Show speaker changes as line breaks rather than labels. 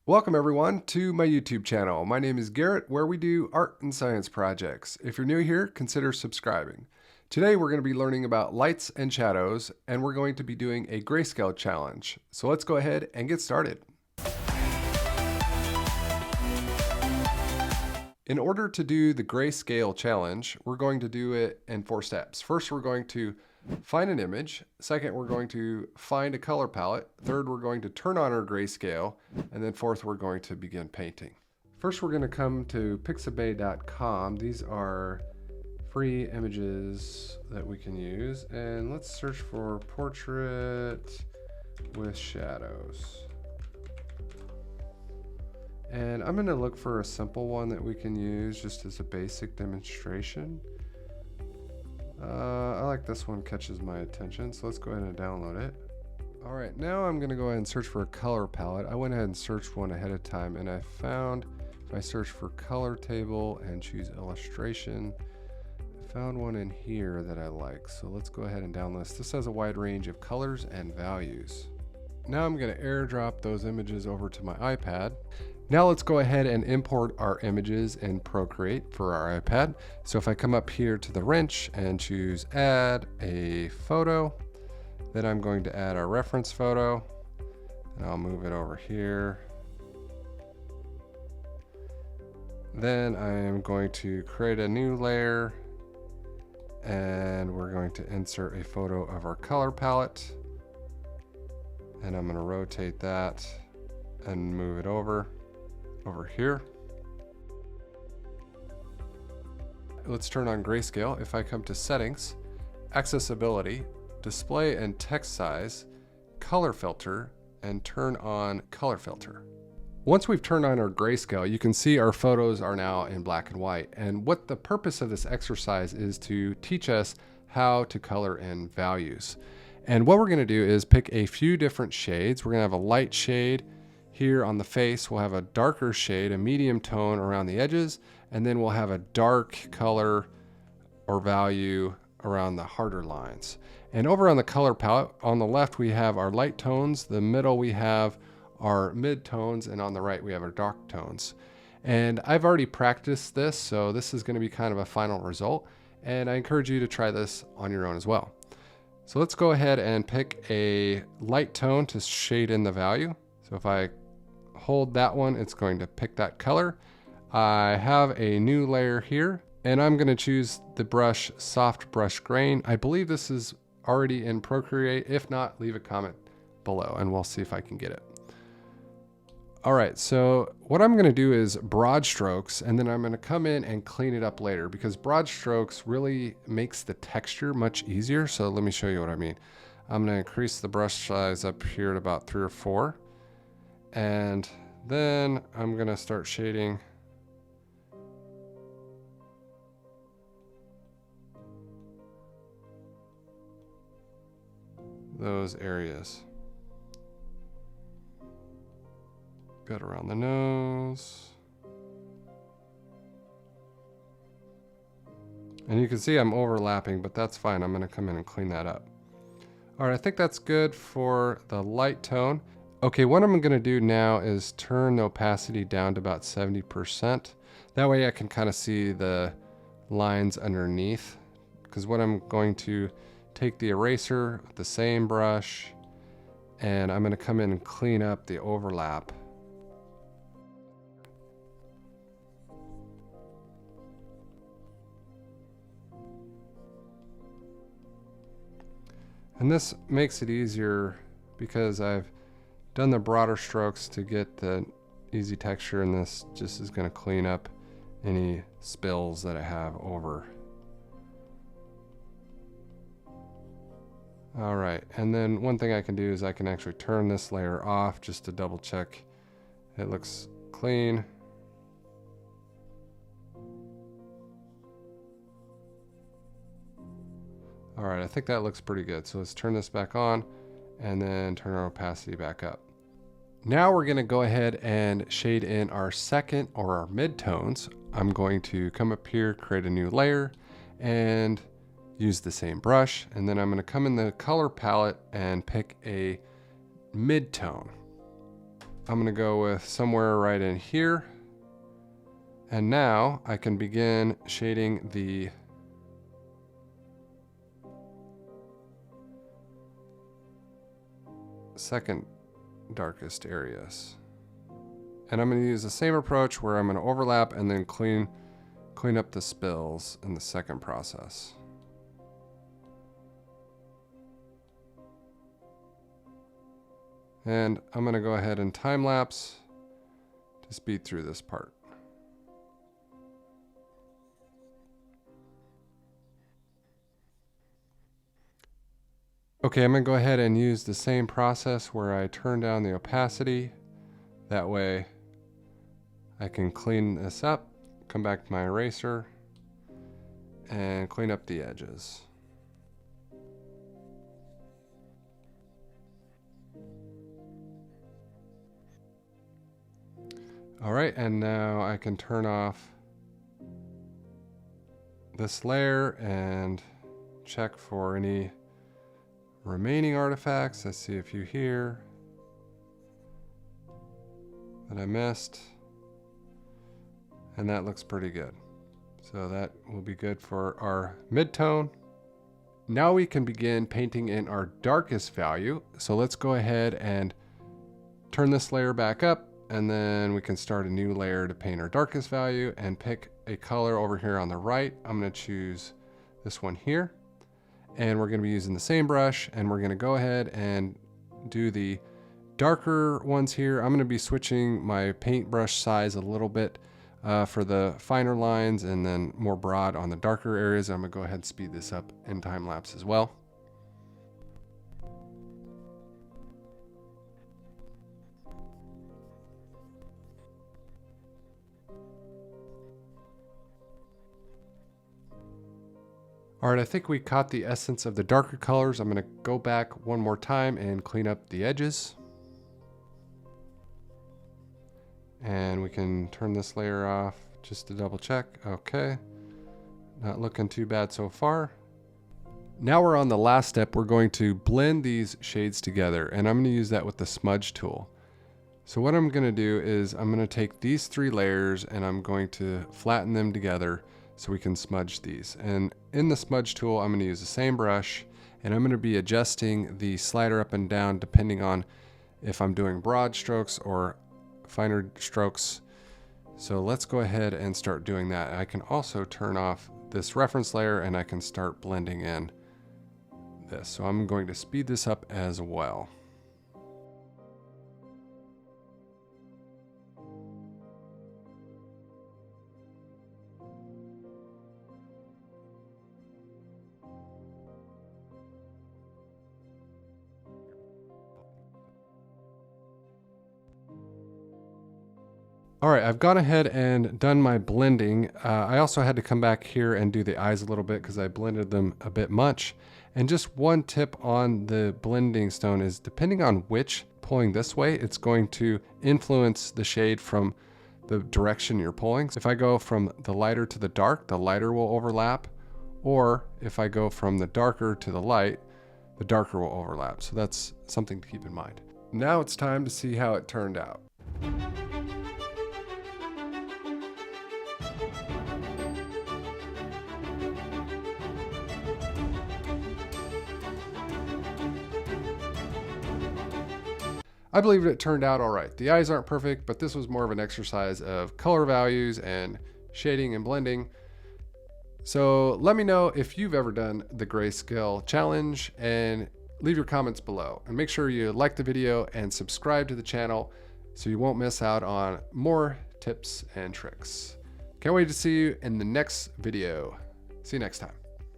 Welcome everyone to my YouTube channel. My name is Garrett, where we do art and science projects. If you're new here, consider subscribing. Today we're going to be learning about lights and shadows, and we're going to be doing a grayscale challenge. So let's go ahead and get started. In order to do the grayscale challenge, we're going to do it in 4 steps. First, we're going to find an image. Second, we're going to find a color palette. Third, we're going to turn on our grayscale. And then fourth, we're going to begin painting. First, we're going to come to pixabay.com. These are free images that we can use. And let's search for portrait with shadows. And I'm going to look for a simple one that we can use just as a basic demonstration. I like this one, catches my attention, so let's go ahead and download it. All right, now I'm going to go ahead and search for a color palette. I went ahead and searched one ahead of time, and I found, if I search for color table and choose illustration, I found one in here that I like. So let's go ahead and download this. This has a wide range of colors and values. Now I'm going to airdrop those images over to my iPad. Now let's go ahead and import our images in Procreate for our iPad. So if I come up here to the wrench and choose add a photo, then I'm going to add our reference photo, and I'll move it over here. Then I am going to create a new layer, and we're going to insert a photo of our color palette. And I'm going to rotate that and move it over here. Let's turn on grayscale. If I come to settings, accessibility, display and text size, color filter, and turn on color filter. Once we've turned on our grayscale, you can see our photos are now in black and white. And what the purpose of this exercise is to teach us how to color in values. And what we're going to do is pick a few different shades. We're going to have a light shade here on the face. We'll have a darker shade, a medium tone around the edges, and then we'll have a dark color or value around the harder lines. And over on the color palette, on the left we have our light tones, the middle we have our mid tones, and on the right we have our dark tones. And I've already practiced this, so this is going to be kind of a final result, and I encourage you to try this on your own as well. So let's go ahead and pick a light tone to shade in the value. So if I hold that one, it's going to pick that color. I have a new layer here, and I'm going to choose the brush soft brush grain. I believe this is already in Procreate. If not, leave a comment below and we'll see if I can get it. All right, so what I'm going to do is broad strokes, and then I'm going to come in and clean it up later, because broad strokes really makes the texture much easier. So let me show you what I mean. I'm going to increase the brush size up here to about 3 or 4. And then I'm going to start shading those areas. Got around the nose. And you can see I'm overlapping, but that's fine. I'm going to come in and clean that up. All right, I think that's good for the light tone. Okay, what I'm going to do now is turn the opacity down to about 70%. That way I can kind of see the lines underneath. Because what I'm going to take the eraser, the same brush, and I'm going to come in and clean up the overlap. And this makes it easier because I've done the broader strokes to get the easy texture, and this just is going to clean up any spills that I have over. All right, and then one thing I can do is I can actually turn this layer off just to double check it looks clean. All right, I think that looks pretty good. So let's turn this back on and then turn our opacity back up. Now we're going to go ahead and shade in our second or our mid-tones. I'm going to come up here, create a new layer, and use the same brush. And then I'm going to come in the color palette and pick a mid-tone. I'm gonna go with somewhere right in here. And now I can begin shading the second darkest areas. And I'm going to use the same approach where I'm going to overlap and then clean up the spills in the second process. And I'm going to go ahead and time lapse to speed through this part. Okay, I'm going to go ahead and use the same process where I turn down the opacity. That way I can clean this up, come back to my eraser, and clean up the edges. All right, and now I can turn off this layer and check for any remaining artifacts. I see a few here that I missed, and that looks pretty good. So that will be good for our mid-tone. Now we can begin painting in our darkest value. So let's go ahead and turn this layer back up, and then we can start a new layer to paint our darkest value and pick a color over here on the right. I'm going to choose this one here. And we're going to be using the same brush, and we're going to go ahead and do the darker ones here. I'm going to be switching my paintbrush size a little bit for the finer lines, and then more broad on the darker areas. I'm going to go ahead and speed this up in time lapse as well. All right, I think we caught the essence of the darker colors. I'm going to go back one more time and clean up the edges. And we can turn this layer off just to double check. Okay, not looking too bad so far. Now we're on the last step. We're going to blend these shades together, and I'm going to use that with the smudge tool. So what I'm going to do is I'm going to take these three layers and I'm going to flatten them together so we can smudge these. And in the smudge tool, I'm going to use the same brush, and I'm going to be adjusting the slider up and down depending on if I'm doing broad strokes or finer strokes. So let's go ahead and start doing that. I can also turn off this reference layer and I can start blending in this. So I'm going to speed this up as well. All right, I've gone ahead and done my blending. I also had to come back here and do the eyes a little bit because I blended them a bit much. And just one tip on the blending stone is depending on which pulling this way, it's going to influence the shade from the direction you're pulling. So if I go from the lighter to the lighter will overlap. Or if I go from the darker to the darker will overlap. So that's something to keep in mind. Now it's time to see how it turned out. I believe it turned out all right. The eyes aren't perfect, but this was more of an exercise of color values and shading and blending. So let me know if you've ever done the Grayscale challenge, and leave your comments below. And make sure you like the video and subscribe to the channel so you won't miss out on more tips and tricks. Can't wait to see you in the next video. See you next time.